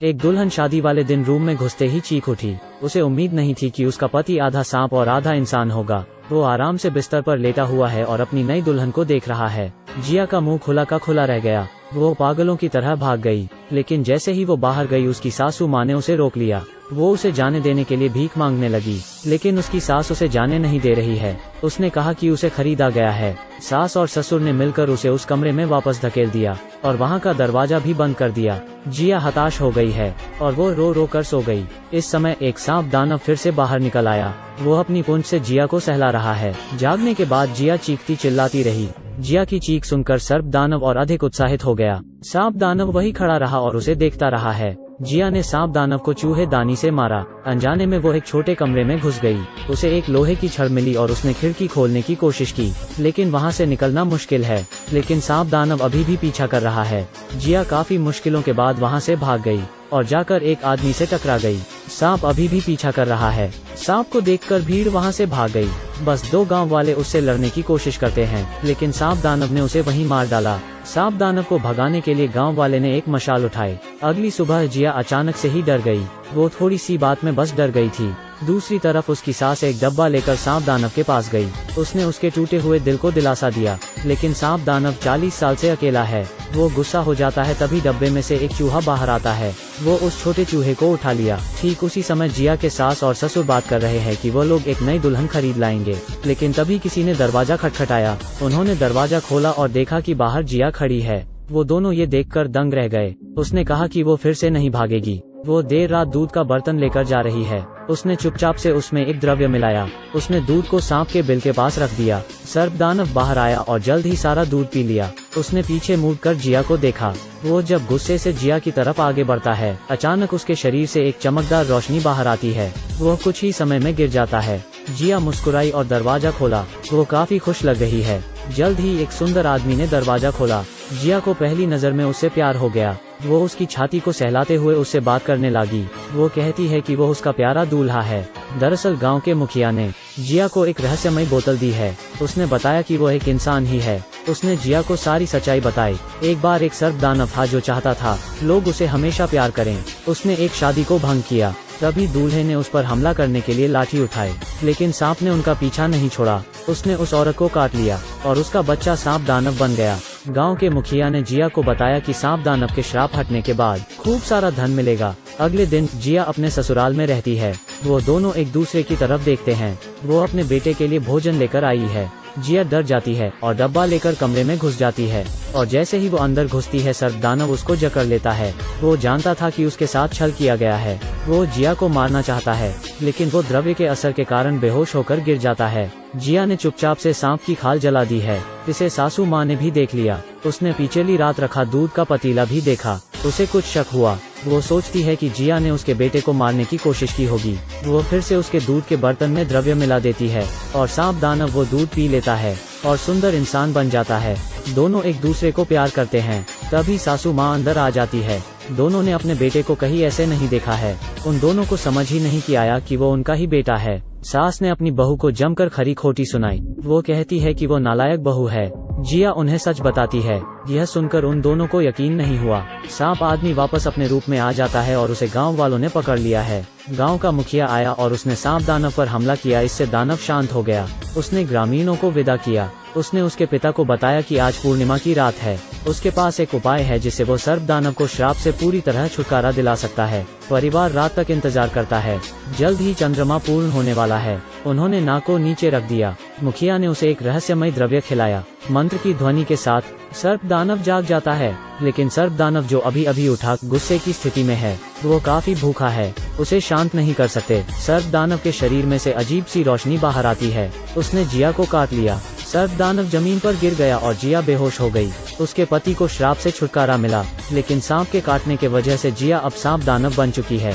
एक दुल्हन शादी वाले दिन रूम में घुसते ही चीख उठी। उसे उम्मीद नहीं थी कि उसका पति आधा सांप और आधा इंसान होगा। वो आराम से बिस्तर पर लेटा हुआ है और अपनी नई दुल्हन को देख रहा है। जिया का मुंह खुला का खुला रह गया। वो पागलों की तरह भाग गई, लेकिन जैसे ही वो बाहर गई उसकी सासू माँ ने उसे रोक लिया। वो उसे जाने देने के लिए भीख मांगने लगी, लेकिन उसकी सास उसे जाने नहीं दे रही है। उसने कहा कि उसे खरीदा गया है। सास और ससुर ने मिलकर उसे उस कमरे में वापस धकेल दिया और वहाँ का दरवाजा भी बंद कर दिया। जिया हताश हो गई है और वो रो रो कर सो गई। इस समय एक सांप दानव फिर से बाहर निकल आया। वो अपनी पूंछ से जिया को सहला रहा है। जागने के बाद जिया चीखती चिल्लाती रही। जिया की चीख सुनकर सर्प दानव और अधिक उत्साहित हो गया। सांप दानव वही खड़ा रहा और उसे देखता रहा है। जिया ने सांप दानव को चूहे दानी से मारा। अनजाने में वो एक छोटे कमरे में घुस गई। उसे एक लोहे की छड़ मिली और उसने खिड़की खोलने की कोशिश की, लेकिन वहाँ से निकलना मुश्किल है। लेकिन सांप दानव अभी भी पीछा कर रहा है। जिया काफी मुश्किलों के बाद वहाँ से भाग गई और जाकर एक आदमी से टकरा गई। सांप अभी भी पीछा कर रहा है। सांप को देखकर भीड़ वहाँ से भाग गई। बस 2 गांव वाले उससे लड़ने की कोशिश करते हैं, लेकिन सांप दानव ने उसे वहीं मार डाला। सांप दानव को भगाने के लिए गांव वाले ने एक मशाल उठाई। अगली सुबह जिया अचानक से ही डर गई। वो थोड़ी सी बात में बस डर गई थी। दूसरी तरफ उसकी सास एक डब्बा लेकर सांप दानव के पास गई। उसने उसके टूटे हुए दिल को दिलासा दिया, लेकिन सांप दानव 40 साल से अकेला है। वो गुस्सा हो जाता है, तभी डब्बे में से एक चूहा बाहर आता है। वो उस छोटे चूहे को उठा लिया। ठीक उसी समय जिया के सास और ससुर बात कर रहे हैं कि वो लोग एक नई दुल्हन खरीद लाएंगे, लेकिन तभी किसी ने दरवाजा खटखटाया। उन्होंने दरवाजा खोला और देखा कि बाहर जिया खड़ी है। वो दोनों ये देखकर दंग रह गए। उसने कहा कि वो फिर से नहीं भागेगी। वो देर रात दूध का बर्तन लेकर जा रही है। उसने चुपचाप से उसमें एक द्रव्य मिलाया। उसने दूध को सांप के बिल के पास रख दिया। सर्प दानव बाहर आया और जल्द ही सारा दूध पी लिया। उसने पीछे मुड़कर जिया को देखा। वो जब गुस्से से जिया की तरफ आगे बढ़ता है, अचानक उसके शरीर से एक चमकदार रोशनी बाहर आती है। वो कुछ ही समय में गिर जाता है। जिया मुस्कुराई और दरवाजा खोला। वो काफी खुश लग रही है। जल्द ही एक सुंदर आदमी ने दरवाजा खोला। जिया को पहली नजर में उससे प्यार हो गया। वो उसकी छाती को सहलाते हुए उससे बात करने लगी। वो कहती है कि वो उसका प्यारा दूल्हा है। दरअसल गांव के मुखिया ने जिया को एक रहस्यमय बोतल दी है। उसने बताया कि वो एक इंसान ही है। उसने जिया को सारी सच्चाई बताई। एक बार एक सर्प दानव था जो चाहता था लोग उसे हमेशा प्यार करें। उसने एक शादी को भंग किया। तभी दूल्हे ने उस पर हमला करने के लिए लाठी उठाई, लेकिन सांप ने उनका पीछा नहीं छोड़ा। उसने उस औरत को काट लिया और उसका बच्चा सांप दानव बन गया। गांव के मुखिया ने जिया को बताया कि सांप दानव के श्राप हटने के बाद खूब सारा धन मिलेगा। अगले दिन जिया अपने ससुराल में रहती है। वो दोनों एक दूसरे की तरफ देखते हैं। वो अपने बेटे के लिए भोजन लेकर आई है। जिया डर जाती है और डब्बा लेकर कमरे में घुस जाती है, और जैसे ही वो अंदर घुसती है सर्प दानव उसको जकड़ लेता है। वो जानता था कि उसके साथ छल किया गया है। वो जिया को मारना चाहता है, लेकिन वो द्रव्य के असर के कारण बेहोश होकर गिर जाता है। जिया ने चुपचाप से सांप की खाल जला दी है। इसे सासू माँ ने भी देख लिया। उसने पिछली रात रखा दूध का पतीला भी देखा। उसे कुछ शक हुआ। वो सोचती है कि जिया ने उसके बेटे को मारने की कोशिश की होगी। वो फिर से उसके दूध के बर्तन में द्रव्य मिला देती है और सांप दानव वो दूध पी लेता है और सुंदर इंसान बन जाता है। दोनों एक दूसरे को प्यार करते हैं। तभी सासू माँ अंदर आ जाती है। दोनों ने अपने बेटे को कहीं ऐसे नहीं देखा है। उन दोनों को समझ ही नहीं आया कि वो उनका ही बेटा है। सास ने अपनी बहू को जमकर खरी खोटी सुनाई। वो कहती है कि वो नालायक बहू है। जिया उन्हें सच बताती है। यह सुनकर उन दोनों को यकीन नहीं हुआ। सांप आदमी वापस अपने रूप में आ जाता है और उसे गांव वालों ने पकड़ लिया है। गांव का मुखिया आया और उसने सांप दानव पर हमला किया। इससे दानव शांत हो गया। उसने ग्रामीणों को विदा किया। उसने उसके पिता को बताया कि आज पूर्णिमा की रात है। उसके पास एक उपाय है जिससे वो सर्प दानव को श्राप से पूरी तरह छुटकारा दिला सकता है। परिवार रात तक इंतजार करता है। जल्द ही चंद्रमा पूर्ण होने वाला है। उन्होंने नाक को नीचे रख दिया। मुखिया ने उसे एक रहस्यमय द्रव्य खिलाया। मंत्र की ध्वनि के साथ सर्प दानव जाग जाता है, लेकिन सर्प दानव जो अभी अभी उठा गुस्से की स्थिति में है, वो काफी भूखा है। उसे शांत नहीं कर सकते। सर्प दानव के शरीर में से अजीब सी रोशनी बाहर आती है। उसने जिया को काट लिया। सर्प दानव जमीन पर गिर गया और जिया बेहोश हो गई। उसके पति को श्राप से छुटकारा मिला, लेकिन सांप के काटने के वजह से जिया अब सांप दानव बन चुकी है।